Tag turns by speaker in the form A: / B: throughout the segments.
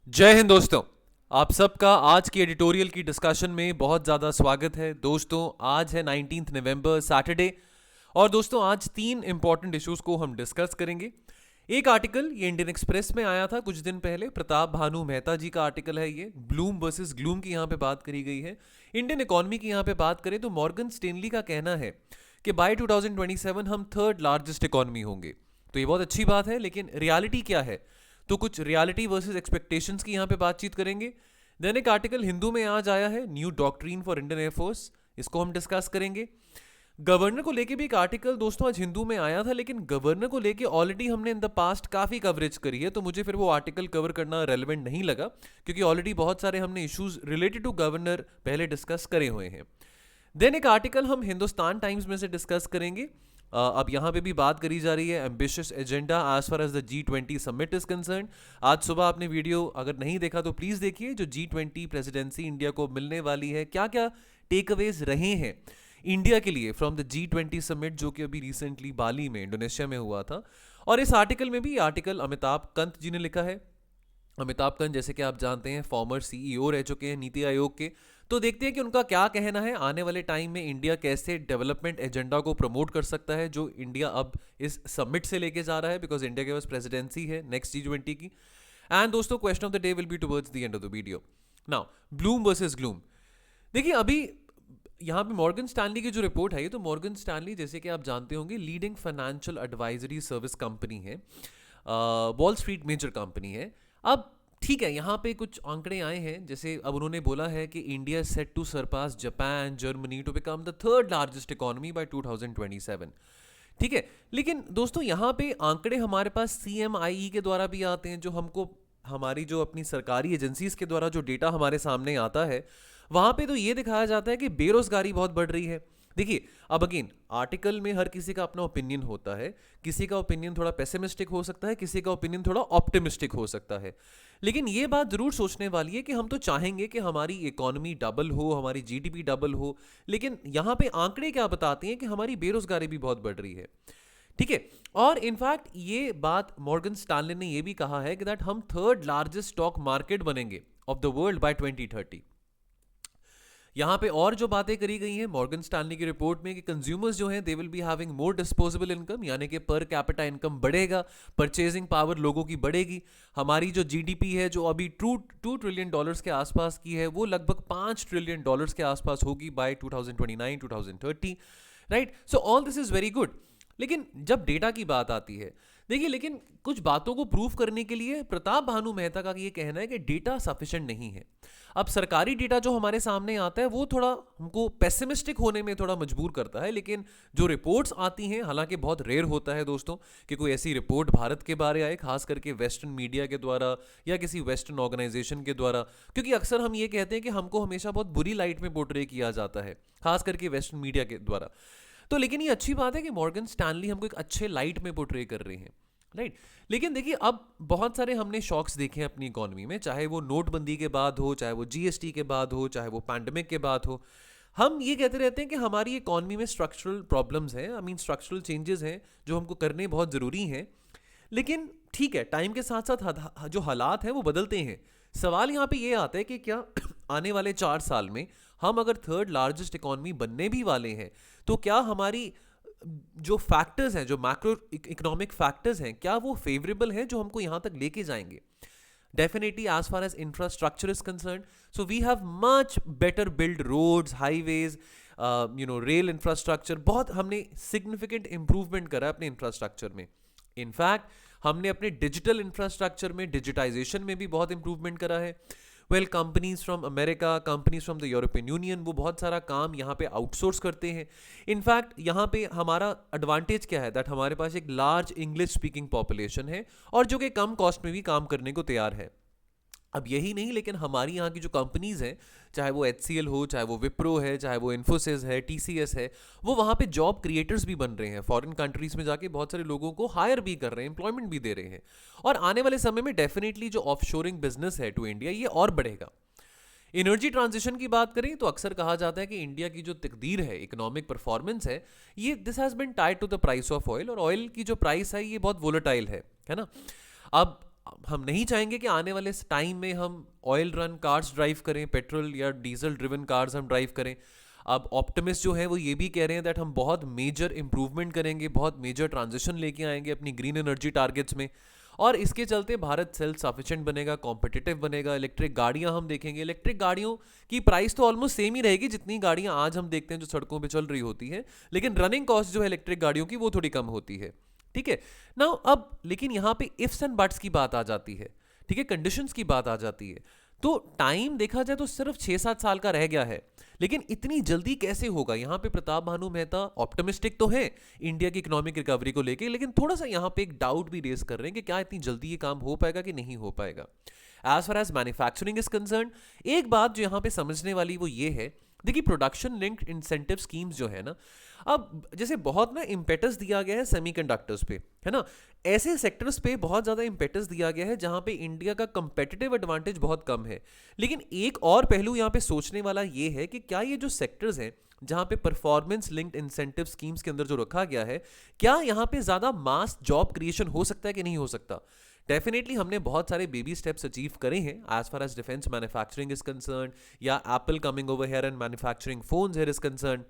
A: जय हिंद दोस्तों। आप सबका आज की एडिटोरियल की डिस्कशन में बहुत ज़्यादा स्वागत है। दोस्तों आज है 19 नवंबर सैटरडे और दोस्तों आज तीन इंपॉर्टेंट इश्यूज को हम डिस्कस करेंगे। एक आर्टिकल ये इंडियन एक्सप्रेस में आया था कुछ दिन पहले, प्रताप भानु मेहता जी का आर्टिकल है ये। ब्लूम वर्सेस ग्लूम की यहाँ पे बात करी गई है। इंडियन इकोनॉमी की यहाँ पे बात करें तो मॉर्गन स्टेनली का कहना है कि बाय 2027 हम थर्ड लार्जेस्ट इकोनॉमी होंगे। तो ये बहुत अच्छी बात है, लेकिन रियलिटी क्या है? तो कुछ रियलिटी वर्सेस एक्सपेक्टेशंस की यहाँ पे बातचीत करेंगे। देन एक आर्टिकल हिंदू में आज आया है, new doctrine for Indian air force, इसको हम डिस्कस करेंगे। गवर्नर को लेके भी एक आर्टिकल दोस्तों आज हिंदू में आया था, लेकिन गवर्नर को लेके ऑलरेडी हमने इन द पास्ट काफ़ी कवरेज करी है, तो मुझे फिर वो आर्टिकल कवर करना रेलिवेंट नहीं लगा, क्योंकि ऑलरेडी बहुत सारे हमने इश्यूज रिलेटेड टू गवर्नर पहले डिस्कस करे हुए हैं। देन एक आर्टिकल हम हिंदुस्तान टाइम्स में से डिस्कस करेंगे। अब यहाँ पे भी बात करी जा रही है ambitious agenda as far as the G20 summit is concern. आज सुबह आपने वीडियो अगर नहीं देखा तो प्लीज़ देखिए, जो G20 प्रेसिडेंसी इंडिया को मिलने वाली है, क्या क्या टेक अवेज रहे हैं इंडिया के लिए फ्रॉम द G20 समिट, जो कि अभी रिसेंटली बाली में इंडोनेशिया में हुआ था। और इस आर्टिकल में भी आर्टिकल अमिताभ कंत जी ने लिखा है। अमिताभ कंत जैसे कि आप जानते हैं फॉर्मर सीईओ रह चुके हैं नीति आयोग के। तो देखते हैं कि उनका क्या कहना है, आने वाले टाइम में इंडिया कैसे डेवलपमेंट एजेंडा को प्रमोट कर सकता है जो इंडिया अब इस समिट से लेके जा रहा है, बिकॉज इंडिया के पास प्रेसिडेंसी है नेक्स्ट G20 की। एंड दोस्तों question of the day will be towards the end of the video. Now Bloom versus gloom. देखिए अभी यहाँ पे मॉर्गन स्टैनली की जो रिपोर्ट है, ये तो मॉर्गन स्टैनली जैसे कि आप जानते होंगे leading financial advisory service company है, वॉल स्ट्रीट मेजर कंपनी है। अब ठीक है, यहाँ पे कुछ आंकड़े आए हैं, जैसे अब उन्होंने बोला है कि India set to surpass Japan Germany to become the third largest economy by 2027। ठीक है, लेकिन दोस्तों यहाँ पे आंकड़े हमारे पास CMIE के द्वारा भी आते हैं, जो हमको हमारी जो अपनी सरकारी एजेंसीज के द्वारा जो डेटा हमारे सामने आता है, वहाँ पे तो ये दिखाया जाता है कि बेरोजगारी बहुत बढ़ रही है। देखिए अब अगेन आर्टिकल में हर किसी का अपना ओपिनियन होता है, किसी का ओपिनियन थोड़ा पेसिमिस्टिक हो सकता है, किसी का ओपिनियन थोड़ा ऑप्टिमिस्टिक हो सकता है, लेकिन ये बात जरूर सोचने वाली है कि हम तो चाहेंगे कि हमारी इकोनॉमी डबल हो, हमारी GDP डबल हो, लेकिन यहाँ पे आंकड़े क्या बताते हैं कि हमारी बेरोजगारी भी बहुत बढ़ रही है। ठीक है, और इनफैक्ट ये बात मॉर्गन स्टैनली ने ये भी कहा है कि दैट हम थर्ड लार्जेस्ट स्टॉक मार्केट बनेंगे ऑफ द वर्ल्ड बाय 2030। यहाँ पे और जो बातें करी गई हैं मॉर्गन स्टैनली की रिपोर्ट में कि कंज्यूमर्स जो हैं they will be having more disposable income, यानी कि पर कैपिटा इनकम बढ़ेगा, परचेजिंग पावर लोगों की बढ़ेगी। हमारी जो GDP है जो अभी टू ट्रिलियन डॉलर्स के आसपास की है, वो लगभग 5 ट्रिलियन डॉलर्स के आसपास होगी by 2029-2030। Right, so all this is very good. लेकिन जब डेटा की बात आती है, देखिए लेकिन कुछ बातों को प्रूव करने के लिए प्रताप भानु मेहता का ये कहना है कि डेटा सफिशिएंट नहीं है। अब सरकारी डेटा जो हमारे सामने आता है वो थोड़ा हमको पेसिमिस्टिक होने में थोड़ा मजबूर करता है, लेकिन जो रिपोर्ट्स आती हैं, हालांकि बहुत रेयर होता है दोस्तों कि कोई ऐसी रिपोर्ट भारत के बारे आए, खास करके वेस्टर्न मीडिया के द्वारा या किसी वेस्टर्न ऑर्गेनाइजेशन के द्वारा, क्योंकि अक्सर हम ये कहते हैं कि हमको हमेशा बहुत बुरी लाइट में पोर्ट्रे किया जाता है, खास करके वेस्टर्न मीडिया के द्वारा। तो लेकिन ये अच्छी बात है कि मॉर्गन स्टैनली हमको एक अच्छे लाइट में पोर्ट्रे कर रहे हैं। राइट, लेकिन देखिए अब बहुत सारे हमने शॉक्स देखे हैं अपनी इकोनॉमी में, चाहे वो नोटबंदी के बाद हो, चाहे वो GST के बाद हो, चाहे वो पैंडमिक के बाद हो। हम ये कहते रहते हैं कि हमारी इकोनॉमी में स्ट्रक्चरल प्रॉब्लम्स हैं, आई मीन स्ट्रक्चरल चेंजेस हैं जो हमको करने बहुत ज़रूरी हैं। लेकिन ठीक है, टाइम के साथ साथ जो हालात हैं वो बदलते हैं। सवाल यहाँ पे ये आता है कि क्या आने वाले 4 साल में हम अगर थर्ड लार्जेस्ट इकोनॉमी बनने भी वाले हैं, तो क्या हमारी जो फैक्टर्स हैं, जो मैक्रो इकोनॉमिक फैक्टर्स हैं, क्या वो फेवरेबल हैं जो हमको यहाँ तक लेके जाएंगे? Definitely as far as infrastructure is concern, so we have much better build roads, highways, rail infrastructure, बहुत हमने सिग्निफिकेंट इंप्रूवमेंट करा है अपने इंफ्रास्ट्रक्चर में। इनफैक्ट हमने अपने डिजिटल इंफ्रास्ट्रक्चर में, डिजिटाइजेशन में भी बहुत इंप्रूवमेंट करा है। Well, companies from America, companies from the European union, वो बहुत सारा काम यहाँ पे आउटसोर्स करते हैं। इनफैक्ट यहाँ पे हमारा एडवांटेज क्या है, दैट हमारे पास एक लार्ज इंग्लिश स्पीकिंग पॉपुलेशन है और जो कि कम कॉस्ट में भी काम करने को तैयार है। अब यही नहीं, लेकिन हमारी यहाँ की जो कंपनीज हैं, चाहे वो HCL हो, चाहे वो विप्रो है, चाहे वो इन्फोसिस है, TCS है, वो वहाँ पे जॉब क्रिएटर्स भी बन रहे हैं, फॉरेन कंट्रीज में जाके बहुत सारे लोगों को हायर भी कर रहे हैं, एम्प्लॉयमेंट भी दे रहे हैं। और आने वाले समय में डेफिनेटली जो ऑफशोरिंग बिजनेस है टू इंडिया, ये और बढ़ेगा। एनर्जी ट्रांजिशन की बात करें तो अक्सर कहा जाता है कि इंडिया की जो तकदीर है, इकोनॉमिक परफॉर्मेंस है, ये this has been tied to the price of oil, और ऑयल की जो प्राइस है ये बहुत वोलेटाइल है ना। अब हम नहीं चाहेंगे कि आने वाले टाइम में हम ऑयल रन कार्स ड्राइव करें, पेट्रोल या डीजल ड्रिवन कार्स हम ड्राइव करें। अब ऑप्टिमिस्ट जो है वो ये भी कह रहे हैं दैट हम बहुत मेजर इंप्रूवमेंट करेंगे, बहुत मेजर ट्रांजिशन लेके आएंगे अपनी ग्रीन एनर्जी टारगेट्स में, और इसके चलते भारत सेल्फ सफिशिएंट बनेगा, कॉम्पिटिटिव बनेगा। इलेक्ट्रिक गाड़ियां हम देखेंगे, इलेक्ट्रिक गाड़ियों की प्राइस तो ऑलमोस्ट सेम ही रहेगी जितनी गाड़ियां आज हम देखते हैं जो सड़कों पे चल रही होती हैं, लेकिन रनिंग कॉस्ट जो है इलेक्ट्रिक गाड़ियों की वो थोड़ी कम होती है। ठीक है ना। अब लेकिन यहाँ पे इफ्स एंड बट्स की बात आ जाती है, ठीक है, कंडीशंस की बात आ जाती है। तो टाइम देखा जाए तो सिर्फ 6-7 साल का रह गया है, लेकिन इतनी जल्दी कैसे होगा? यहाँ पे प्रताप भानु मेहता ऑप्टिमिस्टिक तो है इंडिया की इकोनॉमिक रिकवरी को लेके, लेकिन थोड़ा सा यहाँ पे एक डाउट भी रेज कर रहे हैं कि क्या इतनी जल्दी ये काम हो पाएगा कि नहीं हो पाएगा। As far as manufacturing is concern, एक बात जो यहाँ पे समझने वाली वो ये है, देखिए प्रोडक्शन लिंक्ड इंसेंटिव स्कीम्स जो है ना, अब जैसे बहुत ना इम्पेटस दिया गया है सेमीकंडक्टर्स पे, है ना, ऐसे सेक्टर्स पे बहुत ज़्यादा इम्पेटस दिया गया है जहाँ पे इंडिया का कंपेटिटिव एडवांटेज बहुत कम है। लेकिन एक और पहलू यहाँ पे सोचने वाला ये है कि क्या ये जो सेक्टर्स हैं जहाँ पे परफॉर्मेंस लिंक्ड इंसेंटिव स्कीम्स के अंदर जो रखा गया है, क्या यहाँ पे ज़्यादा मास जॉब क्रिएशन हो सकता है कि नहीं हो सकता? डेफिनेटली हमने बहुत सारे बेबी स्टेप्स अचीव करे हैं as far as defence manufacturing is concern, या Apple coming over here and manufacturing phones here is concern,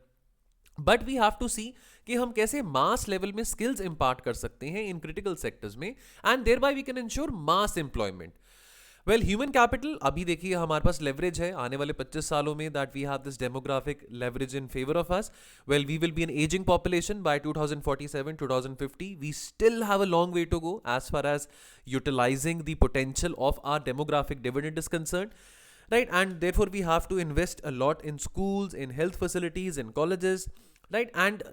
A: but we have to see कि हम कैसे मास लेवल में स्किल्स इंपार्ट कर सकते हैं इन क्रिटिकल सेक्टर्स में, and thereby we can ensure mass employment. Well, human capital, अभी देखिए हमारे पास लेवरेज है आने वाले 25 सालों में, that we have this demographic leverage in favour of us. Well, we will be an ageing population by 2047 2050। We still have a long way to go as far as utilising the potential of our demographic dividend is concern, right? And therefore we have to invest a lot in schools, in health facilities, in colleges, right? And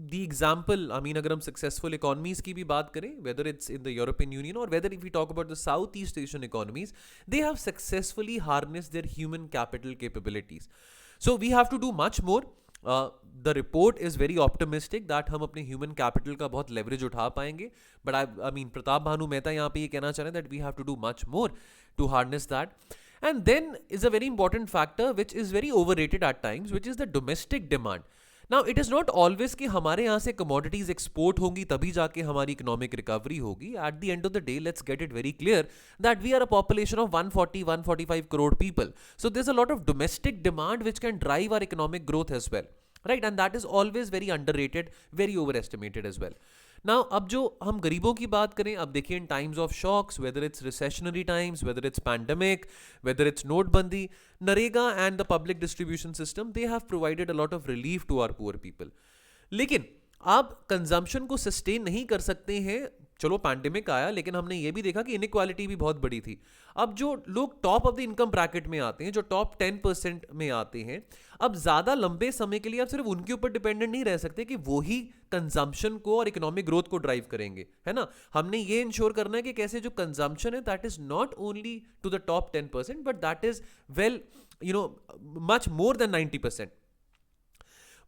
A: the example, I mean, अगर हम successful economies की भी बात करें, whether it's in the European Union or whether if we talk about the Southeast Asian economies, they have successfully harnessed their human capital capabilities. So we have to do much more. The report is very optimistic that हम अपने human capital का बहुत leverage उठा पाएंगे, but I mean Pratap Bhanu Mehta यहाँ पे ये कहना चाह रहे हैं that we have to do much more to harness that. And then is a very important factor which is very overrated at times, which is the domestic demand. Now it is not always कि हमारे यहाँ से commodities export होंगी तभी जाके हमारी economic recovery होगी. At the end of the day, let's get it very clear that we are a population of 140-145 crore people. So there's a lot of domestic demand which can drive our economic growth as well, right? And that is always very underrated, very overestimated as well. Now, अब जो हम गरीबों की बात करें, अब देखिए in times of shocks, whether it's recessionary times, whether it's pandemic, whether it's नोटबंदी, NREGA and the public distribution system, they have provided a lot of relief to our poor people. लेकिन आप कंजम्पशन को सस्टेन नहीं कर सकते हैं। चलो pandemic आया, लेकिन हमने ये भी देखा कि इनइक्वालिटी भी बहुत बड़ी थी। अब जो लोग top of the income bracket में आते हैं, जो टॉप 10% में आते हैं, अब ज़्यादा लंबे समय के लिए आप सिर्फ उनके ऊपर डिपेंडेंट नहीं रह सकते कि वो ही कंजम्पशन को और इकोनॉमिक ग्रोथ को ड्राइव करेंगे, है ना। हमने ये इंश्योर करना है कि कैसे जो कंजम्पशन है that is not only to the top 10%, but that is well much more than 90%।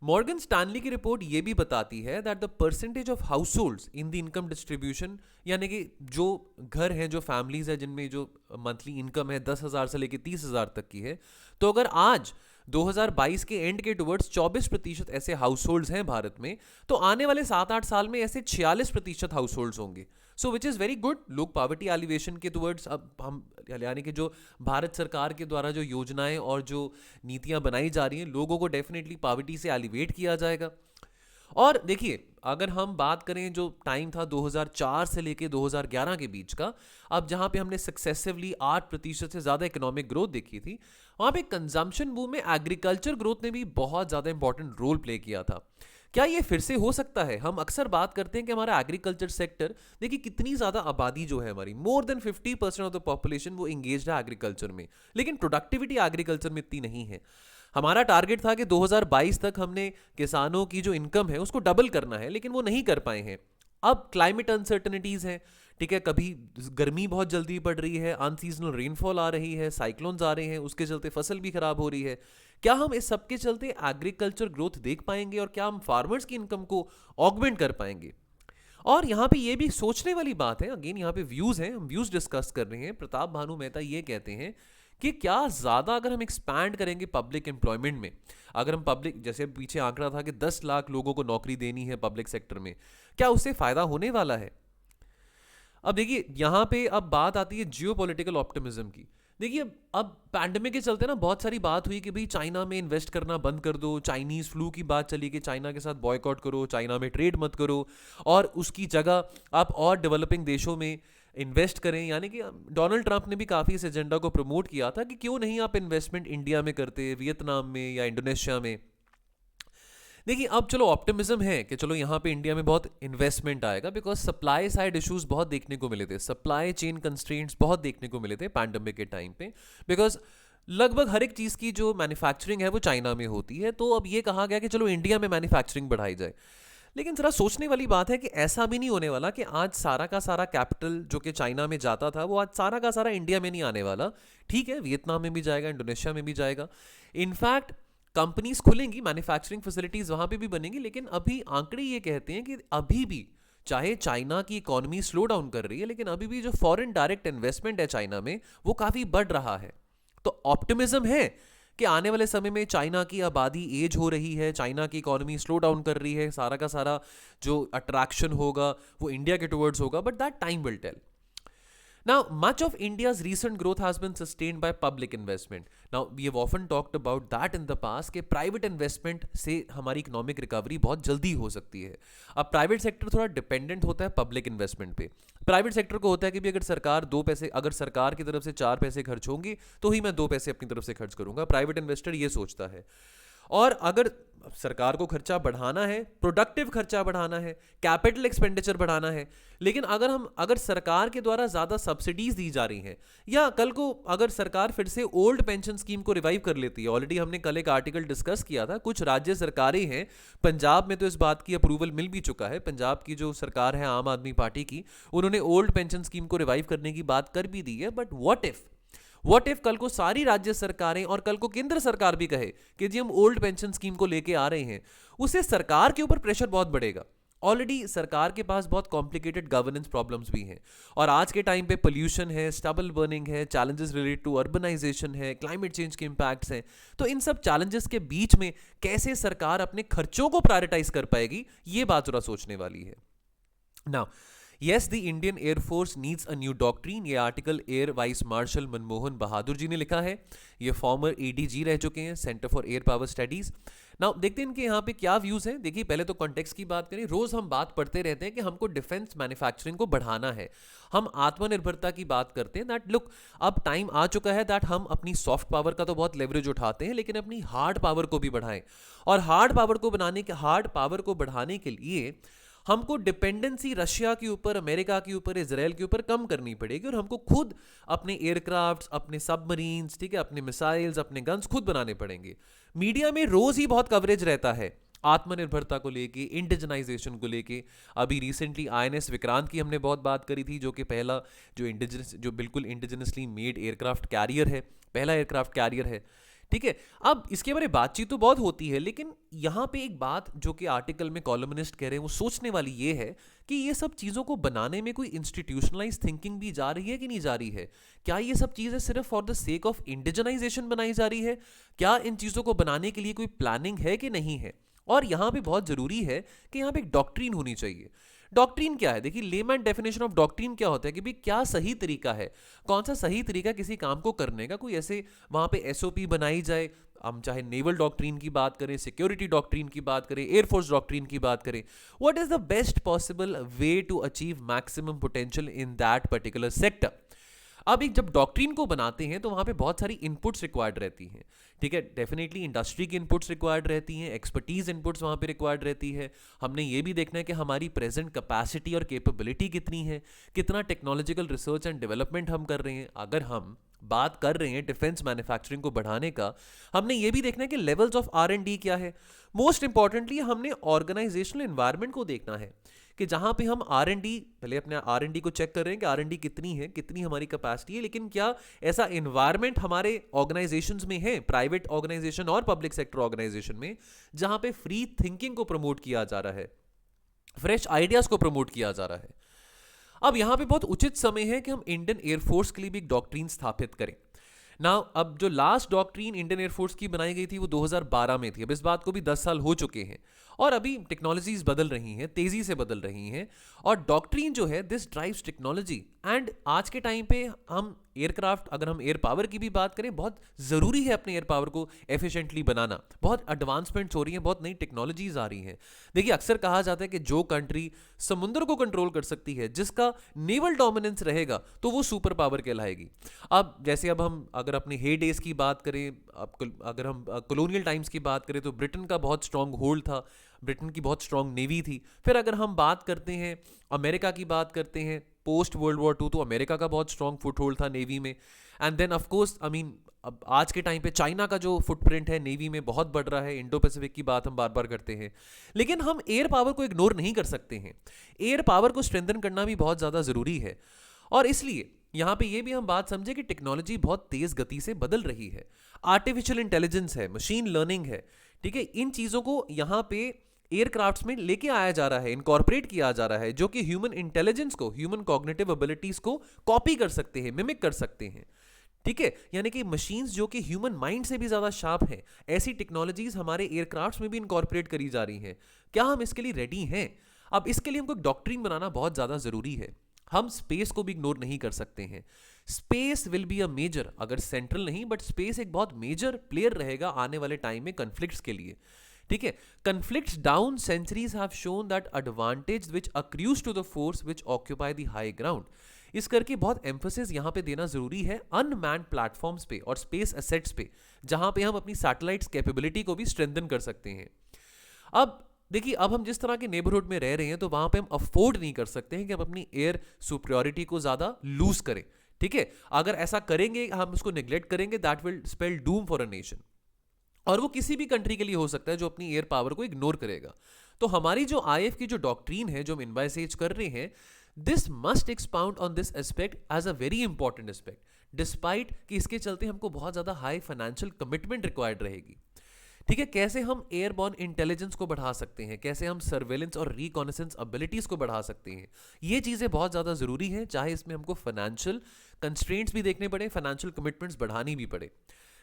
A: Morgan Stanley की रिपोर्ट ये भी बताती है that the percentage of households in the income distribution, यानी कि जो घर हैं, जो फैमिलीज है जिनमें जो मंथली इनकम है 10,000 से लेकर 30,000 तक की है, तो अगर आज 2022 के एंड के टुवर्ड्स 24% ऐसे हाउस होल्ड्स हैं भारत में, तो आने वाले 7-8 साल में ऐसे 46% हाउस होल्ड्स होंगे। सो विच इज़ वेरी गुड। लोग पॉवर्टी एलिवेशन के टुवर्ड्स, अब हम यानी कि जो भारत सरकार के द्वारा जो योजनाएं और जो नीतियां बनाई जा रही हैं, लोगों को डेफिनेटली पॉवर्टी से एलिवेट किया जाएगा। और देखिए अगर हम बात करें जो टाइम था 2004 से लेके 2011 के बीच का, अब जहां पे हमने सक्सेसिवली 8% से ज़्यादा इकोनॉमिक ग्रोथ देखी थी, वहाँ पे कंजम्पशन बूम में एग्रीकल्चर ग्रोथ ने भी बहुत ज़्यादा इंपॉर्टेंट रोल प्ले किया था। क्या ये फिर से हो सकता है? हम अक्सर बात करते हैं कि हमारा एग्रीकल्चर सेक्टर, देखिए कितनी ज़्यादा आबादी जो है हमारी, more than 50% of the population वो इंगेज्ड है एग्रीकल्चर में, लेकिन प्रोडक्टिविटी एग्रीकल्चर में इतनी नहीं है। हमारा टारगेट था कि 2022 तक हमने किसानों की जो इनकम है उसको डबल करना है, लेकिन वो नहीं कर पाए हैं। अब क्लाइमेट अनसर्टनिटीज हैं, ठीक है, कभी गर्मी बहुत जल्दी पड़ रही है, अनसीजनल रेनफॉल आ रही है, साइक्लोन्स आ रहे हैं, उसके चलते फसल भी खराब हो रही है। क्या हम इस सब के चलते एग्रीकल्चर ग्रोथ देख पाएंगे और क्या हम फार्मर्स की इनकम को ऑगमेंट कर पाएंगे? और यहाँ पे ये भी सोचने वाली बात है, अगेन यहाँ पे व्यूज हैं, हम व्यूज डिस्कस कर रहे हैं। प्रताप भानु मेहता ये कहते हैं कि क्या ज़्यादा अगर हम एक्सपैंड करेंगे पब्लिक एम्प्लॉयमेंट में, अगर हम पब्लिक, जैसे पीछे आंकड़ा था कि 10 लाख लोगों को नौकरी देनी है पब्लिक सेक्टर में, क्या उससे फ़ायदा होने वाला है? अब देखिए यहाँ पे अब बात आती है जियोपॉलिटिकल ऑप्टिमिज्म की। देखिए अब पैंडेमिक के चलते ना बहुत सारी बात हुई कि भाई चाइना में इन्वेस्ट करना बंद कर दो, चाइनीज फ्लू की बात चली कि चाइना के साथ बॉयकॉट करो, चाइना में ट्रेड मत करो, और उसकी जगह आप और डेवलपिंग देशों में इन्वेस्ट करें। यानी कि डोनाल्ड ट्रंप ने भी काफ़ी इस एजेंडा को प्रमोट किया था कि क्यों नहीं आप इन्वेस्टमेंट इंडिया में करते, वियतनाम में या इंडोनेशिया में। देखिए अब चलो ऑप्टिमिज्म है कि चलो यहाँ पे इंडिया में बहुत इन्वेस्टमेंट आएगा, बिकॉज सप्लाई साइड इश्यूज बहुत देखने को मिले थे, सप्लाई चेन कंस्ट्रेंट्स बहुत देखने को मिले थे पैंडेमिक के टाइम पे, बिकॉज लगभग हर एक चीज़ की जो मैन्युफैक्चरिंग है वो चाइना में होती है। तो अब ये कहा गया कि चलो इंडिया में मैन्युफैक्चरिंग बढ़ाई जाए। लेकिन ज़रा सोचने वाली बात है कि ऐसा भी नहीं होने वाला कि आज सारा का सारा कैपिटल जो कि चाइना में जाता था वो आज सारा का सारा इंडिया में नहीं आने वाला। ठीक है, वियतनाम में भी जाएगा, इंडोनेशिया में भी जाएगा, इनफैक्ट कंपनीज खुलेंगी, मैन्युफैक्चरिंग फैसिलिटीज वहां पे भी बनेंगी। लेकिन अभी आंकड़े ये कहते हैं कि अभी भी चाहे चाइना की इकोनॉमी स्लो डाउन कर रही है, लेकिन अभी भी जो फॉरेन डायरेक्ट इन्वेस्टमेंट है चाइना में वो काफी बढ़ रहा है। तो ऑप्टिमिज्म है कि आने वाले समय में चाइना की आबादी एज हो रही है, चाइना की इकोनॉमी स्लो डाउन कर रही है, सारा का सारा जो अट्रैक्शन होगा वो इंडिया के टुवर्ड्स होगा, but that time will tell. Now, much of India's recent growth has been sustained by public investment. Now, we have often talked about that in the past कि प्राइवेट इन्वेस्टमेंट से हमारी economic recovery बहुत जल्दी हो सकती है। अब private sector थोड़ा डिपेंडेंट होता है पब्लिक इन्वेस्टमेंट पे। प्राइवेट सेक्टर को होता है कि भी अगर सरकार 2 पैसे, अगर सरकार की तरफ से 4 पैसे खर्च होंगे तो ही मैं 2 पैसे अपनी तरफ से खर्च करूंगा। प्राइवेट इन्वेस्टर ये सोचता है। और अगर सरकार को खर्चा बढ़ाना है, प्रोडक्टिव खर्चा बढ़ाना है, कैपिटल एक्सपेंडिचर बढ़ाना है, लेकिन अगर सरकार के द्वारा ज़्यादा सब्सिडीज दी जा रही हैं, या कल को अगर सरकार फिर से ओल्ड पेंशन स्कीम को रिवाइव कर लेती है, ऑलरेडी हमने कल एक आर्टिकल डिस्कस किया था, कुछ राज्य सरकारें हैं, पंजाब में तो इस बात की अप्रूवल मिल भी चुका है, पंजाब की जो सरकार है आम आदमी पार्टी की, उन्होंने ओल्ड पेंशन स्कीम को रिवाइव करने की बात कर भी दी है। बट व्हाट इफ कल को सारी राज्य सरकारें और कल को केंद्र सरकार भी कहे कि जी हम ओल्ड पेंशन स्कीम को लेके आ रहे हैं, उससे सरकार के ऊपर प्रेशर बहुत बढ़ेगा। ऑलरेडी सरकार के पास बहुत कॉम्प्लिकेटेड गवर्नेंस प्रॉब्लम्स भी हैं, और आज के टाइम पे पोल्यूशन है, स्टबल बर्निंग है, चैलेंजेस रिलेटेड टू अर्बनाइजेशन है, क्लाइमेट चेंज के इंपैक्ट्स हैं। तो इन सब चैलेंजेस के बीच में कैसे सरकार अपने खर्चों को प्रायोरिटाइज कर पाएगी, ये बात जरा सोचने वाली है। Now Yes, the Indian Air Force needs a new doctrine। ये article air vice marshal Manmohan Bahadur ji ने लिखा है। ये फॉर्मर ADG रह चुके हैं, centre for air power studies. Now देखते हैं इनके यहाँ पे क्या व्यूज हैं। देखिए पहले तो कॉन्टेक्स्ट की बात करें, रोज हम बात पढ़ते रहते हैं कि हमको डिफेंस मैन्युफैक्चरिंग को बढ़ाना है, हम आत्मनिर्भरता की बात करते हैं। दैट लुक, अब टाइम आ चुका है दैट हम अपनी सॉफ्ट पावर का तो बहुत लेवरेज उठाते हैं, लेकिन अपनी हार्ड पावर को भी बढ़ाएं। और हार्ड पावर को बढ़ाने के लिए हमको डिपेंडेंसी रशिया के ऊपर, अमेरिका के ऊपर, इजराइल के ऊपर कम करनी पड़ेगी, और हमको खुद अपने एयरक्राफ्ट्स, अपने सबमरीन्स, ठीक है, अपने मिसाइल्स, अपने गन्स खुद बनाने पड़ेंगे। मीडिया में रोज ही बहुत कवरेज रहता है आत्मनिर्भरता को लेके, इंडिजनाइजेशन को लेके। अभी रिसेंटली INS विक्रांत की हमने बहुत बात करी थी, जो कि पहला जो बिल्कुल इंडिजिनसली मेड एयरक्राफ्ट कैरियर है, पहला एयरक्राफ्ट कैरियर है। ठीक है, अब इसके बारे में बातचीत तो बहुत होती है, लेकिन यहाँ पे एक बात जो कि आर्टिकल में कॉलमनिस्ट कह रहे हैं वो सोचने वाली ये है कि ये सब चीज़ों को बनाने में कोई इंस्टीट्यूशनलाइज थिंकिंग भी जा रही है कि नहीं जा रही है। क्या ये सब चीज़ें सिर्फ for the sake of indigenisation बनाई जा रही है? क्या इन चीज़ों को बनाने के लिए कोई प्लानिंग है कि नहीं है? और यहाँ पे बहुत ज़रूरी है कि यहाँ पे एक डॉक्ट्रीन होनी चाहिए। डॉक्ट्रीन क्या है? देखिए लेमैन डेफिनेशन ऑफ डॉक्ट्रीन क्या होता है कि भाई क्या सही तरीका है, कौन सा सही तरीका किसी काम को करने का। कोई ऐसे वहां पे SOP बनाई जाए, हम चाहे नेवल डॉक्ट्रीन की बात करें, सिक्योरिटी डॉक्ट्रीन की बात करें, एयरफोर्स डॉक्ट्रीन की बात करें, what is the best possible way to achieve maximum potential in that particular sector. अब एक जब डॉक्ट्रीन को बनाते हैं तो वहां पे बहुत सारी इनपुट्स रिक्वायर्ड रहती हैं। ठीक है, डेफिनेटली इंडस्ट्री की इनपुट्स रिक्वायर्ड रहती हैं, एक्सपर्टीज इनपुट्स वहां पे रिक्वायर्ड रहती है। हमने ये भी देखना है कि हमारी प्रेजेंट कैपेसिटी और कैपेबिलिटी कितनी है, कितना टेक्नोलॉजिकल रिसर्च एंड डेवलपमेंट हम कर रहे हैं। अगर हम बात कर रहे हैं डिफेंस मैन्युफैक्चरिंग को बढ़ाने का, हमने ये भी देखना है कि लेवल्स ऑफ R&D क्या है। मोस्ट इंपॉर्टेंटली हमने ऑर्गेनाइजेशनल एनवायरनमेंट को देखना है कि जहां पे हम R&D, पहले अपने R&D को चेक कर रहे हैं कि R&D कितनी है, कितनी हमारी कैपेसिटी है, लेकिन क्या ऐसा एनवायरनमेंट हमारे ऑर्गेनाइजेशंस में है, प्राइवेट ऑर्गेनाइजेशन और पब्लिक सेक्टर ऑर्गेनाइजेशन में, जहां पे फ्री थिंकिंग को प्रमोट किया जा रहा है, फ्रेश आइडियाज को प्रमोट किया जा रहा है। अब यहां पे बहुत उचित समय है कि हम इंडियन एयरफोर्स के लिए भी एक डॉक्ट्रीन स्थापित करें। ना अब जो लास्ट डॉक्ट्रीन इंडियन एयरफोर्स की बनाई गई थी वो 2012 में थी, अब इस बात को भी 10 साल हो चुके हैं और अभी टेक्नोलॉजीज बदल रही हैं, तेजी से बदल रही हैं और डॉक्ट्रीन जो है दिस ड्राइव्स टेक्नोलॉजी। एंड आज के टाइम पे हम एयरक्राफ्ट, अगर हम एयर पावर की भी बात करें, बहुत ज़रूरी है अपने एयर पावर को एफिशिएंटली बनाना। बहुत एडवांसमेंट्स हो रही हैं, बहुत नई टेक्नोलॉजीज आ रही हैं। देखिए अक्सर कहा जाता है कि जो कंट्री समुद्र को कंट्रोल कर सकती है, जिसका नेवल डोमिनेंस रहेगा, तो वो सुपर पावर कहलाएगी। अब जैसे अब हम अगर अपने हे डेज की बात करें, अगर हम कॉलोनियल टाइम्स की बात करें, तो ब्रिटेन का बहुत स्ट्रांग होल्ड था, ब्रिटेन की बहुत स्ट्रांग नेवी थी। फिर अगर हम बात करते हैं अमेरिका की, बात करते हैं पोस्ट वर्ल्ड वॉर टू, तो अमेरिका का बहुत स्ट्रांग फुट होल्ड था नेवी में। And then of course I mean अब आज के टाइम पे चाइना का जो फुटप्रिंट है नेवी में बहुत बढ़ रहा है। इंडो पैसिफिक की बात हम बार बार करते हैं, लेकिन हम एयर पावर को इग्नोर नहीं कर सकते हैं। एयर पावर को स्ट्रेंथन करना भी बहुत ज़्यादा ज़रूरी है और इसलिए यहाँ पे ये भी हम बात समझे कि टेक्नोलॉजी बहुत तेज़ गति से बदल रही है। आर्टिफिशियल इंटेलिजेंस है, मशीन लर्निंग है, ठीक है, इन चीज़ों को यहाँ पे एयरक्राफ्ट्स में लेके आया जा रहा है, इनकॉर्पोरेट किया जा रहा है, जो कि ह्यूमन इंटेलिजेंस को, ह्यूमन कॉग्निटिव एबिलिटीज को कॉपी कर सकते हैं, मिमिक कर सकते हैं, ठीक है। यानी कि मशीन्स जो कि ह्यूमन माइंड से भी ज़्यादा शार्प हैं, ऐसी टेक्नोलॉजीज हमारे एयरक्राफ्ट्स में भी इनकॉर्पोरेट करी जा रही हैं। क्या हम इसके लिए रेडी हैं? अब इसके लिए हमको एक डॉक्ट्रिन बनाना बहुत ज़्यादा ज़रूरी है। हम स्पेस को भी इग्नोर नहीं कर सकते हैं। Space will be a major, अगर सेंट्रल नहीं बट स्पेस एक बहुत मेजर प्लेयर रहेगा आने वाले टाइम में कन्फ्लिक्ट्स के लिए, ठीक है। Conflicts down centuries have shown that advantage which accrues to the force which occupy the high ground. इस करके बहुत एम्फोसिस यहाँ पे देना जरूरी है अनमैन्ड प्लेटफॉर्म्स पे और स्पेस एसेट्स पे, जहां पे हम अपनी सैटेलाइट्स कैपेबिलिटी को भी स्ट्रेंथन कर सकते हैं। अब देखिए, अब हम जिस तरह के नेबरहुड में रह रहे हैं, तो वहां पे हम अफोर्ड नहीं कर सकते हैं कि हम अपनी एयर सुपरियोरिटी को ज्यादा लूज करें, ठीक है। अगर ऐसा करेंगे, हम उसको निगलेक्ट करेंगे, that will spell Doom for a nation. और वो किसी भी कंट्री के लिए हो सकता है जो अपनी एयर पावर को इग्नोर करेगा। तो हमारी जो आईएफ की जो डॉक्ट्रीन है, जो हम इनवाइसेज कर रहे हैं, this must expound on this aspect as a very important aspect, despite कि इसके चलते हमको बहुत ज़्यादा हाई फाइनेंशियल कमिटमेंट रिक्वायर्ड रहेगी, ठीक है। कैसे हम एयरबॉर्न इंटेलिजेंस को बढ़ा सकते हैं, कैसे हम सर्वेलेंस और रिकॉनेसेंस एबिलिटीज को बढ़ा सकते हैं, ये चीज़ें बहुत ज़्यादा ज़रूरी हैं, चाहे इसमें हमको फाइनेंशियल कंस्ट्रेंट्स भी देखने पड़े, फाइनेंशियल कमिटमेंट्स बढ़ानी भी पड़े।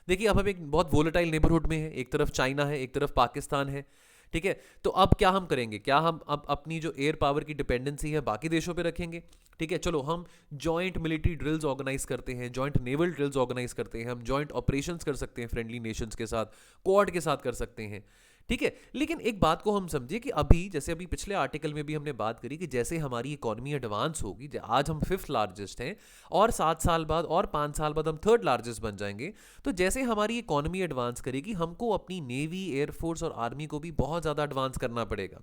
A: देखिए, अब हम एक बहुत वोलेटाइल नेबरहुड में है, एक तरफ चाइना है, एक तरफ पाकिस्तान है, ठीक है। तो अब क्या हम करेंगे? क्या हम अब अपनी जो एयर पावर की डिपेंडेंसी है बाकी देशों पे रखेंगे? ठीक है, चलो हम जॉइंट मिलिट्री ड्रिल्स ऑर्गेनाइज करते हैं, जॉइंट नेवल ड्रिल्स ऑर्गेनाइज करते हैं, हम जॉइंट ऑपरेशंस कर सकते हैं फ्रेंडली नेशंस के साथ, क्वाड के साथ कर सकते हैं, ठीक है। लेकिन एक बात को हम समझिए कि अभी, जैसे अभी पिछले आर्टिकल में भी हमने बात करी कि जैसे हमारी इकोनॉमी एडवांस होगी, आज हम 5th लार्जेस्ट हैं और 7 साल बाद और 5 साल बाद हम 3rd लार्जेस्ट बन जाएंगे, तो जैसे हमारी इकोनॉमी एडवांस करेगी, हमको अपनी नेवी, एयरफोर्स और आर्मी को भी बहुत ज़्यादा एडवांस करना पड़ेगा।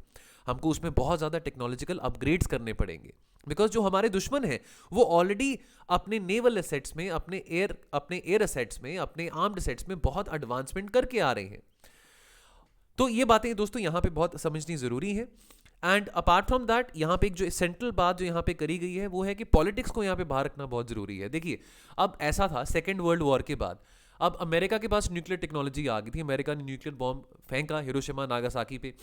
A: हमको उसमें बहुत ज़्यादा टेक्नोलॉजिकल अपग्रेड्स करने पड़ेंगे, बिकॉज जो हमारे दुश्मन हैं वो ऑलरेडी अपने नेवल एसेट्स में, अपने एयर एसेट्स में, अपने आर्म्ड एसेट्स में बहुत एडवांसमेंट करके आ रहे हैं। तो ये बातें दोस्तों यहाँ पे बहुत समझनी ज़रूरी है। एंड अपार्ट फ्रॉम दैट, यहाँ पे एक जो सेंट्रल बात जो यहाँ पे करी गई है वो है कि पॉलिटिक्स को यहाँ पे बाहर रखना बहुत ज़रूरी है। देखिए, अब ऐसा था सेकेंड वर्ल्ड वॉर के बाद, अब अमेरिका के पास न्यूक्लियर टेक्नोलॉजी आ गई थी, अमेरिका ने न्यूक्लियर बॉम्ब फेंका हिरोशिमा नागासाकी पे।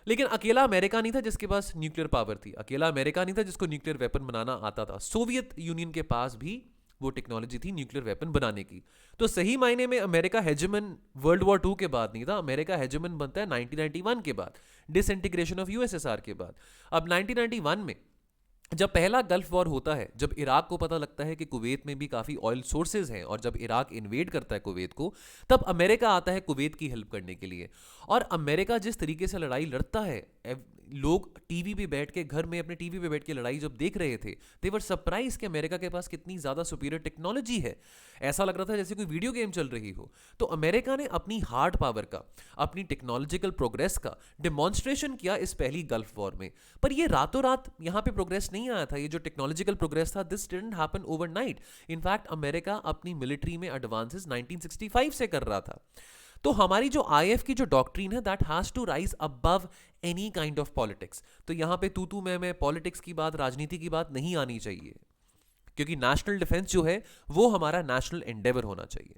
A: लेकिन अकेला अमेरिका नहीं था जिसके पास न्यूक्लियर पावर थी, अकेला अमेरिका नहीं था जिसको न्यूक्लियर वेपन बनाना आता था। सोवियत यूनियन के पास भी वो टेक्नोलॉजी थी न्यूक्लियर वेपन बनाने की। तो सही मायने में अमेरिका हेजेमन वर्ल्ड वॉर 2 के बाद नहीं था, अमेरिका हेजेमन बनता है 1991 के बाद, डिसइंटीग्रेशन ऑफ यूएसएसआर के बाद। अब 1991 में जब पहला गल्फ वॉर होता है, जब इराक को पता लगता है कि कुवैत में भी काफ़ी ऑयल सोर्सेज हैं, और जब इराक इन्वेड करता है कुवैत को, तब अमेरिका आता है कुवैत की हेल्प करने के लिए। और अमेरिका जिस तरीके से लड़ाई लड़ता है, लोग टीवी पे बैठ के, घर में अपने टीवी पे बैठ के लड़ाई जब देख रहे थे, दे वर सरप्राइज कि अमेरिका के पास कितनी ज़्यादा सुपीरियर टेक्नोलॉजी है। ऐसा लग रहा था जैसे कोई वीडियो गेम चल रही हो। तो अमेरिका ने अपनी हार्ड पावर का, अपनी टेक्नोलॉजिकल प्रोग्रेस का डिमॉन्स्ट्रेशन किया इस पहली गल्फ वॉर में। पर ये रातों रात यहाँ पे प्रोग्रेस नहीं आया था, ये जो टेक्नोलॉजिकल प्रोग्रेस था, this didn't happen overnight. In fact America अपनी मिलिट्री में एडवांसेस 1965 से कर रहा था। तो हमारी जो आईएफ की जो डॉक्ट्रीन है, that has to rise above any kind of politics. तो यहाँ पे तू मैं पॉलिटिक्स की बात, राजनीति की बात नहीं आनी चाहिए, क्योंकि नेशनल डिफेंस जो है वो हमारा नेशनल एंडेवर होना चाहिए।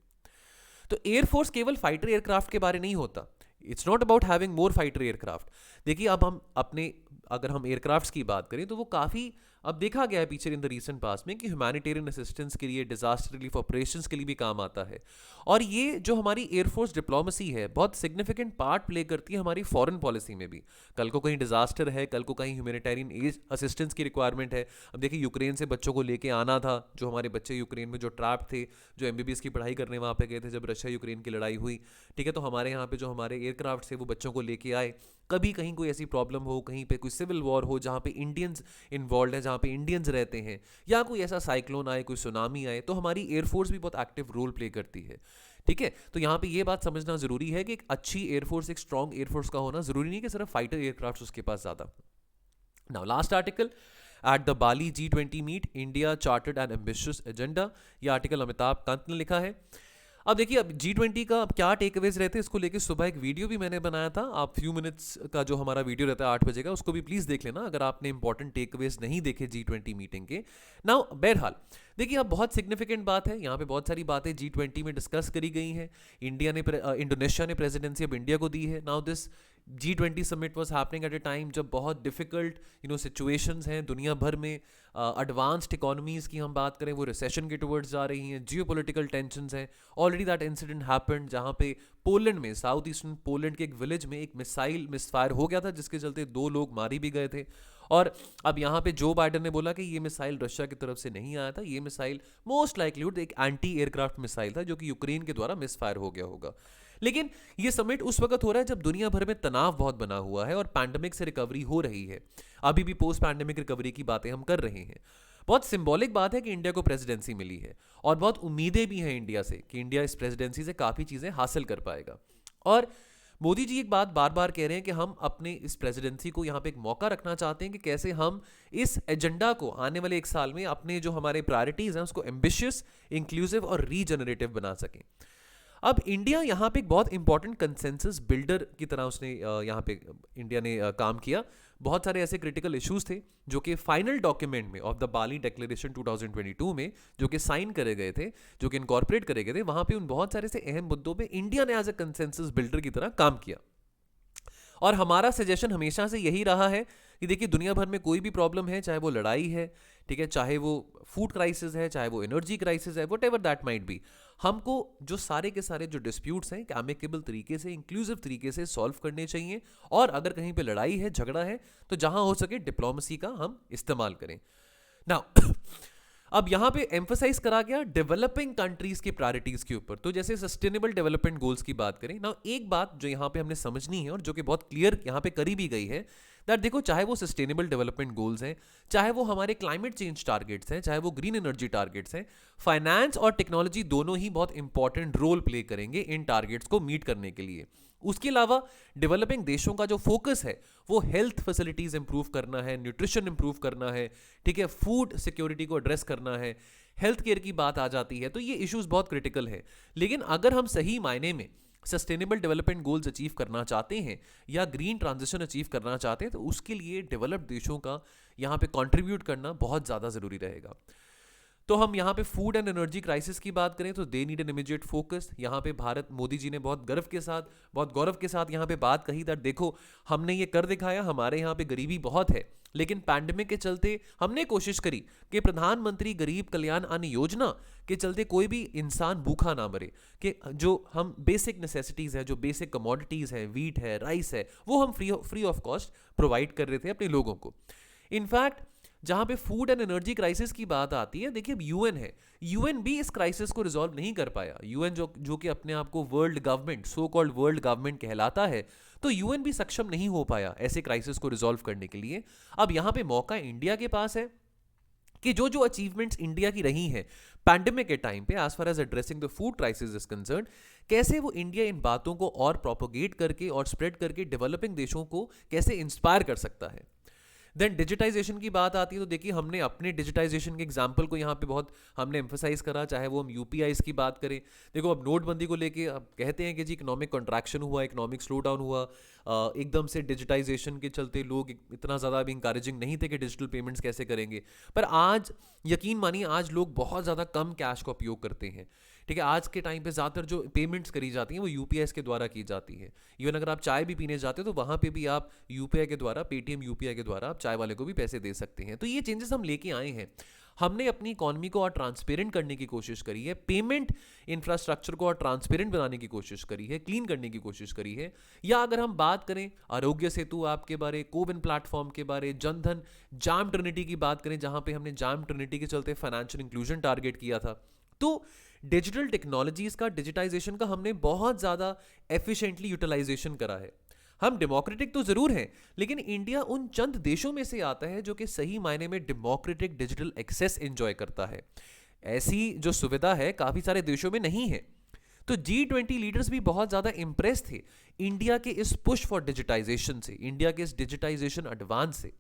A: तो एयरफोर्स केवल फाइटर एयरक्राफ्ट के बारे नहीं होता, it's not about having more fighter aircraft. देखिए, अब हम अपने, अगर हम एयरक्राफ्ट्स की बात करें तो वो काफ़ी अब देखा गया है पीछे इन द रीसेंट पास्ट में कि ह्यूमैनिटेरियन असिस्टेंस के लिए, डिजास्टर रिलीफ ऑपरेशंस के लिए भी काम आता है। और ये जो हमारी एयरफोर्स डिप्लोमेसी है बहुत सिग्निफिकेंट पार्ट प्ले करती है हमारी फॉरेन पॉलिसी में भी। कल को कहीं डिजास्टर है, कल को कहीं ह्यूमैनिटेरियन असिस्टेंस की रिक्वायरमेंट है। अब देखिए यूक्रेन से बच्चों को लेके आना था, जो हमारे बच्चे यूक्रेन में जो ट्रैप थे, जो एमबीबीएस की पढ़ाई करने वहाँ पे गए थे जब रशिया यूक्रेन की लड़ाई हुई, ठीक है, तो हमारे यहाँ पे जो हमारे एयरक्राफ्ट थे वो बच्चों को लेके आए। कभी कहीं कोई ऐसी प्रॉब्लम हो, कहीं पे कोई सिविल वॉर हो जहाँ पे इंडियंस इन्वॉल्व है, जहाँ पे इंडियंस रहते हैं, या कोई ऐसा साइक्लोन आए, कोई सुनामी आए, तो हमारी एयरफोर्स भी बहुत एक्टिव रोल प्ले करती है। ठीक है, तो यहाँ पे ये बात समझना जरूरी है कि एक अच्छी एयरफोर्स, एक स्ट्रॉन्ग एयरफोर्स का होना जरूरी नहीं कि सिर्फ फाइटर एयरक्राफ्ट उसके पास ज्यादा। Now last article, at the Bali G20 meet India chartered an ambitious agenda. ये आर्टिकल अमिताभ कांत ने लिखा है। अब देखिए, अब G20 का अब क्या टेकअवेज रहते हैं, इसको लेके सुबह एक वीडियो भी मैंने बनाया था। आप फ्यू मिनट्स का जो हमारा वीडियो रहता है 8 बजे का, उसको भी प्लीज देख लेना अगर आपने इंपॉर्टेंट टेकअवेज नहीं देखे G20 मीटिंग के। नाउ बहरहाल देखिए, अब बहुत सिग्निफिकेंट बात है, यहाँ पे बहुत सारी बातें G20 में डिस्कस करी गई हैं। इंडोनेशिया ने प्रेसिडेंसी अब इंडिया को दी है। Now this G20 summit was happening at A time जब बहुत डिफिकल्ट सिचुएशंस हैं दुनिया भर में। एडवांस्ड इकोनॉमीज की हम बात करें वो रिसेशन के टुवर्ड्स जा रही हैं, जियोपॉलिटिकल टेंशंस हैं। ऑलरेडी दैट इंसिडेंट हैपेंड जहाँ पे पोलैंड में, साउथ ईस्टर्न पोलैंड के एक विलेज में एक मिसाइल मिसफायर हो गया था, जिसके चलते 2 लोग मारे भी गए थे। और अब यहाँ पे जो बाइडन ने बोला कि ये मिसाइल रशिया की तरफ से नहीं आया था, ये मिसाइल मोस्ट लाइकलीहुड एक एंटी एयरक्राफ्ट मिसाइल था जो कि यूक्रेन के द्वारा मिसफायर हो गया होगा। लेकिन ये समिट उस वक्त हो रहा है जब दुनिया भर में तनाव बहुत बना हुआ है और पैंडेमिक से रिकवरी हो रही है। अभी भी पोस्ट पैंडेमिक रिकवरी की बातें हम कर रहे हैं। बहुत सिंबॉलिक बात है कि इंडिया को प्रेसिडेंसी मिली है और बहुत उम्मीदें भी हैं इंडिया से कि इंडिया इस प्रेसिडेंसी से काफ़ी चीज़ें हासिल कर पाएगा। और मोदी जी एक बात बार बार कह रहे हैं कि हम अपने इस प्रेसिडेंसी को यहाँ पे एक मौका रखना चाहते हैं कि कैसे हम इस एजेंडा को आने वाले 1 साल में अपने जो हमारे प्रायोरिटीज़ हैं उसको एम्बिशियस, इंक्लूसिव और रीजनरेटिव बना सकें। अब इंडिया यहाँ पे एक बहुत इंपॉर्टेंट कंसेंसस बिल्डर की तरह उसने यहाँ पे इंडिया ने काम किया। बहुत सारे ऐसे क्रिटिकल इश्यूज थे जो कि फाइनल डॉक्यूमेंट में ऑफ द बाली डिक्लेरेशन 2022 में जो कि साइन करे गए थे, जो कि इनकॉर्पोरेट करे गए थे, वहाँ पे उन बहुत सारे से अहम मुद्दों पे इंडिया ने एज अ कंसेंसस बिल्डर की तरह काम किया। और हमारा सजेशन हमेशा से यही रहा है कि देखिए, दुनिया भर में कोई भी प्रॉब्लम है, चाहे वो लड़ाई है, ठीक है, चाहे वो फूड क्राइसिस है, चाहे वो एनर्जी क्राइसिस है, what ever that might be, हमको जो सारे के सारे जो डिस्प्यूट्स हैं एमिकेबल तरीके से, इंक्लूसिव तरीके से सॉल्व करने चाहिए। और अगर कहीं पे लड़ाई है, झगड़ा है, तो जहां हो सके डिप्लोमेसी का हम इस्तेमाल करें। नाउ अब यहाँ पे एम्फोसाइज करा गया डेवलपिंग कंट्रीज की प्रायोरिटीज के ऊपर। तो जैसे सस्टेनेबल डेवलपमेंट गोल्स की बात करें ना, एक बात जो यहाँ पे हमने समझनी है और जो कि बहुत क्लियर यहाँ पे करी भी गई है, दैट देखो, चाहे वो सस्टेनेबल डेवलपमेंट गोल्स हैं, चाहे वो हमारे क्लाइमेट चेंज टारगेट्स हैं, चाहे वो ग्रीन एनर्जी टारगेट्स हैं, फाइनेंस और टेक्नोलॉजी दोनों ही बहुत इंपॉर्टेंट रोल प्ले करेंगे इन टारगेट्स को मीट करने के लिए। उसके अलावा डेवलपिंग देशों का जो फोकस है वो हेल्थ फैसिलिटीज इंप्रूव करना है, न्यूट्रिशन इंप्रूव करना है, ठीक है, फूड सिक्योरिटी को एड्रेस करना है, हेल्थ केयर की बात आ जाती है। तो ये इश्यूज बहुत क्रिटिकल है। लेकिन अगर हम सही मायने में सस्टेनेबल डेवलपमेंट गोल्स अचीव करना चाहते हैं या ग्रीन ट्रांजिशन अचीव करना चाहते हैं, तो उसके लिए डेवलप्ड देशों का यहाँ पे कंट्रीब्यूट करना बहुत ज़्यादा ज़रूरी रहेगा। तो हम यहाँ पे फूड एंड एनर्जी क्राइसिस की बात करें तो they need an immediate focus. यहाँ पे भारत, मोदी जी ने बहुत गौरव के साथ यहाँ पे बात कही दैट देखो, हमने ये कर दिखाया, हमारे यहाँ पे गरीबी बहुत है, लेकिन पैंडेमिक के चलते हमने कोशिश करी कि प्रधानमंत्री गरीब कल्याण अन्न योजना के चलते कोई भी इंसान भूखा ना मरे, कि जो हम बेसिक नेसेसिटीज़ है, जो बेसिक कमोडिटीज़ है, वीट है, राइस है, वो हम फ्री ऑफ कॉस्ट प्रोवाइड कर रहे थे अपने लोगों को। इनफैक्ट जहां पे फूड एंड एनर्जी क्राइसिस की बात आती है, देखिए यूएन है, यूएन भी इस क्राइसिस को रिजॉल्व नहीं कर पाया। यूएन जो कि अपने आप को world government, so called world government कहलाता है, तो यूएन भी सक्षम नहीं हो पाया ऐसे क्राइसिस को रिजॉल्व करने के लिए। अब यहाँ पे मौका इंडिया के पास है कि जो जो अचीवमेंट्स इंडिया की रही हैं पैंडेमिक के टाइम पे as far as addressing the food crisis is concern, कैसे वो इंडिया इन बातों को और प्रोपोगेट करके और स्प्रेड करके डेवलपिंग देशों को कैसे इंस्पायर कर सकता है। देन डिजिटाइजेशन की बात आती है तो देखिए, हमने अपने डिजिटाइजेशन के एग्जाम्पल को यहाँ पे बहुत हमने एम्फोसाइज करा, चाहे वो हम यूपीआईज की बात करें। देखो, अब नोटबंदी को लेके अब कहते हैं कि जी इकोनॉमिक कॉन्ट्रैक्शन हुआ, इकोनॉमिक स्लो डाउन हुआ, एकदम से डिजिटाइजेशन के चलते लोग इतना ज़्यादा भी इंकरेजिंग नहीं थे कि डिजिटल पेमेंट्स कैसे करेंगे। पर आज यकीन मानिए आज लोग बहुत ज़्यादा कम कैश का उपयोग करते हैं। ठीक है, आज के टाइम पे ज़्यादातर जो पेमेंट्स करी जाती हैं वो यूपीआई के द्वारा की जाती है। इवन अगर आप चाय भी पीने जाते हो तो वहाँ पे भी आप यूपीआई के द्वारा, पेटीएम यूपीआई के द्वारा आप चाय वाले को भी पैसे दे सकते हैं। तो ये चेंजेस हम लेके आए हैं। हमने अपनी इकॉनमी को और ट्रांसपेरेंट करने की कोशिश करी है, पेमेंट इंफ्रास्ट्रक्चर को और ट्रांसपेरेंट बनाने की कोशिश करी है, क्लीन करने की कोशिश करी है। या अगर हम बात करें आरोग्य सेतु ऐप के बारे, कोविन प्लेटफॉर्म के बारे, जनधन, जाम ट्रिनिटी की बात करें जहां पे हमने जाम ट्रिनिटी के चलते फाइनेंशियल इंक्लूजन टारगेट किया था। तो डिजिटल टेक्नोलॉजीज का, डिजिटाइजेशन का हमने बहुत ज़्यादा एफिशिएंटली यूटिलाइजेशन करा है। हम डेमोक्रेटिक तो जरूर हैं, लेकिन इंडिया उन चंद देशों में से आता है जो कि सही मायने में डेमोक्रेटिक डिजिटल एक्सेस एंजॉय करता है। ऐसी जो सुविधा है काफ़ी सारे देशों में नहीं है। तो G20 लीडर्स भी बहुत ज़्यादा इंप्रेस थे इंडिया के इस पुश फॉर डिजिटाइजेशन से, इंडिया के इस डिजिटाइजेशन एडवांस से।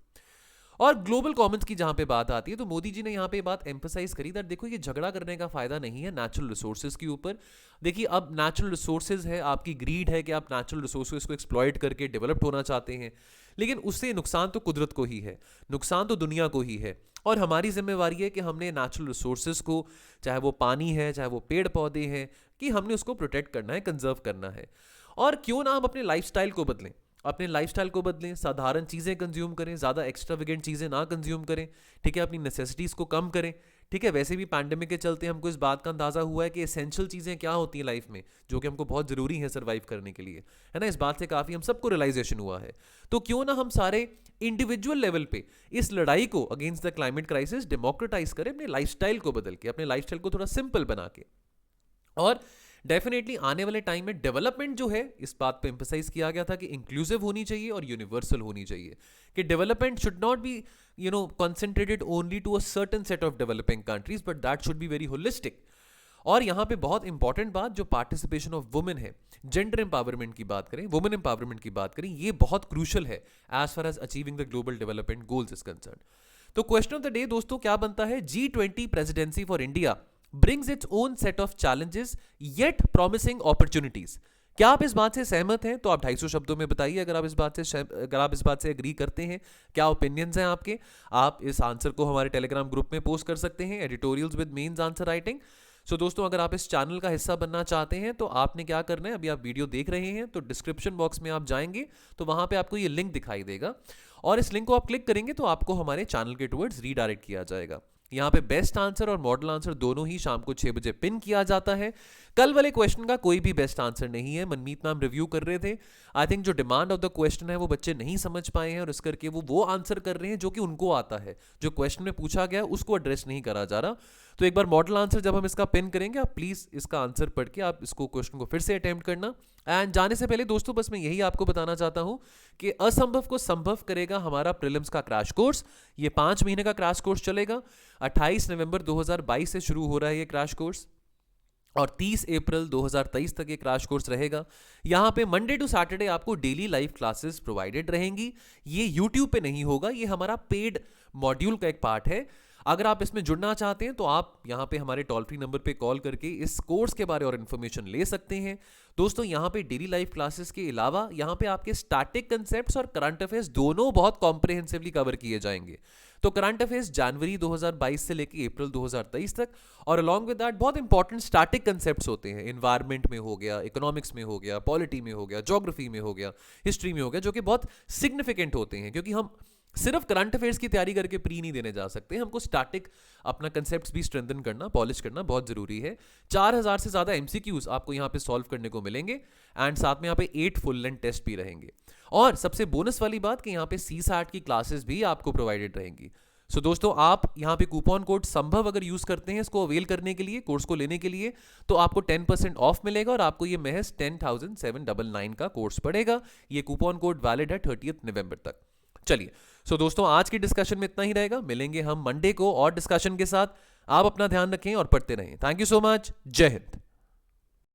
A: और ग्लोबल कॉमन्स की जहां पे बात आती है तो मोदी जी ने यहां पे बात एम्फसाइज करी दैट देखो ये झगड़ा करने का फायदा नहीं है नेचुरल रिसोर्सेज के ऊपर। देखिए अब नेचुरल रिसोर्सेज है, आपकी ग्रीड है कि आप नेचुरल रिसोर्सेज को एक्सप्लॉइट करके डेवलप्ड होना चाहते हैं, लेकिन उससे नुकसान तो कुदरत को ही है, नुकसान तो दुनिया को ही है। और हमारी जिम्मेवारी है कि हमने नेचुरल रिसोर्सेज को, चाहे वो पानी है, चाहे वो पेड़ पौधे हैं, कि हमने उसको प्रोटेक्ट करना है, कंजर्व करना है। और क्यों ना हम अपने लाइफस्टाइल को बदलें, अपने लाइफस्टाइल को बदलें, साधारण चीज़ें कंज्यूम करें, ज़्यादा एक्स्ट्रावेगेंट चीज़ें ना कंज्यूम करें। ठीक है, अपनी नेसेसिटीज़ को कम करें। ठीक है, वैसे भी पैंडेमिक के चलते हमको इस बात का अंदाज़ा हुआ है कि एसेंशियल चीज़ें क्या होती हैं लाइफ में, जो कि हमको बहुत ज़रूरी है सर्वाइव करने के लिए, है ना। इस बात से काफ़ी हम सबको रियलाइजेशन हुआ है। तो क्यों ना हम सारे इंडिविजुअल लेवल पे इस लड़ाई को against the climate crisis democratise करें, अपने लाइफस्टाइल को बदल के, अपने लाइफस्टाइल को थोड़ा सिंपल बना के। और डेफिनेटली आने वाले टाइम में डेवलपमेंट जो है, इस बात पे एम्फसाइज किया गया था कि इंक्लूसिव होनी चाहिए और यूनिवर्सल होनी चाहिए, कि development should not be concentrated only to a certain set of developing countries, but that should be very holistic. और यहाँ पे बहुत इंपॉर्टेंट बात, जो पार्टिसिपेशन ऑफ वुमेन है, जेंडर एम्पावरमेंट की बात करें, वुमेन एम्पावरमेंट की बात करें, ये बहुत क्रूशल है as far as achieving the global development goals is concern. तो क्वेश्चन ऑफ द डे दोस्तों क्या बनता है, G20 presidency for India brings its own set of challenges yet promising opportunities। क्या आप इस बात से सहमत हैं? तो आप 250 शब्दों में बताइए अगर आप इस बात से एग्री करते हैं, क्या ओपिनियंस हैं आपके। आप इस आंसर को हमारे टेलीग्राम ग्रुप में पोस्ट कर सकते हैं, editorials with mains answer writing. So दोस्तों अगर आप इस चैनल का हिस्सा बनना चाहते हैं तो आपने क्या करना है, अभी आप वीडियो देख रहे हैं तो डिस्क्रिप्शन बॉक्स में आप जाएंगे तो वहां पे आपको ये लिंक दिखाई देगा, और इस लिंक को आप क्लिक करेंगे तो आपको हमारे चैनल के टुवर्ड्स रीडायरेक्ट किया जाएगा। यहाँ पे बेस्ट आंसर और मॉडल आंसर दोनों ही शाम को 6 बजे पिन किया जाता है। कल वाले क्वेश्चन का कोई भी बेस्ट आंसर नहीं है, मनमीत मैम रिव्यू कर रहे थे, आई थिंक जो डिमांड ऑफ द क्वेश्चन है वो बच्चे नहीं समझ पाए हैं और इस करके वो आंसर कर रहे हैं जो कि उनको आता है, जो क्वेश्चन में पूछा गया उसको एड्रेस नहीं करा जा रहा। तो एक बार मॉडल आंसर जब हम इसका पिन करेंगे, आप प्लीज इसका आंसर पढ़ के आप इसको क्वेश्चन को फिर से अटेम्प्ट करना। एंड जाने से पहले दोस्तों बस मैं यही आपको बताना चाहता हूं कि असंभव को संभव करेगा हमारा प्रीलिम्स का क्रैश कोर्स। ये 5 महीने का क्रैश कोर्स चलेगा। 28 नवंबर 2022 से शुरू हो रहा है ये क्रैश कोर्स और 30 अप्रैल 2023 तक ये क्रैश कोर्स रहेगा। यहाँ पे मंडे टू सैटरडे आपको डेली लाइव क्लासेस प्रोवाइडेड रहेंगी। ये यूट्यूब पे नहीं होगा, ये हमारा पेड मॉड्यूल का एक पार्ट है। अगर आप इसमें जुड़ना चाहते हैं तो आप यहाँ पे हमारे टोल फ्री नंबर पे कॉल करके इस कोर्स के बारे और इन्फॉर्मेशन ले सकते हैं। दोस्तों यहाँ पे डेली लाइव क्लासेस के अलावा यहाँ पे आपके स्टैटिक कंसेप्ट्स और करंट अफेयर्स दोनों बहुत कॉम्प्रिहेंसिवली कवर किए जाएंगे। तो करंट अफेयर्स जनवरी 2022 से लेकर अप्रैल 2023 तक, और अलॉन्ग विद दैट बहुत इंपॉर्टेंट स्टैटिक कंसेप्ट्स होते हैं, एनवायरमेंट में हो गया, इकोनॉमिक्स में हो गया, पॉलिटी में हो गया, ज्योग्राफी में हो गया, हिस्ट्री में हो गया, जो कि बहुत सिग्निफिकेंट होते हैं, क्योंकि हम सिर्फ करंट अफेयर्स की तैयारी करके प्री नहीं देने जा सकते। हमको स्टैटिक अपना कंसेप्ट्स भी स्ट्रेंथन करना, पॉलिश करना बहुत जरूरी है। 4000 से ज्यादा एमसीक्यूज आपको यहाँ पे सॉल्व करने को मिलेंगे एंड साथ में यहाँ पे 8 फुल लेंथ टेस्ट भी रहेंगे। और सबसे बोनस वाली बात कि यहाँ पे CSAT की क्लासेस भी आपको प्रोवाइडेड रहेंगी। सो दोस्तों आप यहाँ पे कूपन कोड संभव अगर यूज करते हैं इसको अवेल करने के लिए, कोर्स को लेने के लिए, तो आपको 10% ऑफ मिलेगा और आपको ये महज 10,799 का कोर्स पड़ेगा। ये कूपन कोड वैलिड है 30 नवंबर तक। चलिए सो दोस्तों आज की डिस्कशन में इतना ही रहेगा, मिलेंगे हम मंडे को और डिस्कशन के साथ। आप अपना ध्यान रखें और पढ़ते रहें। थैंक यू सो मच, जय हिंद।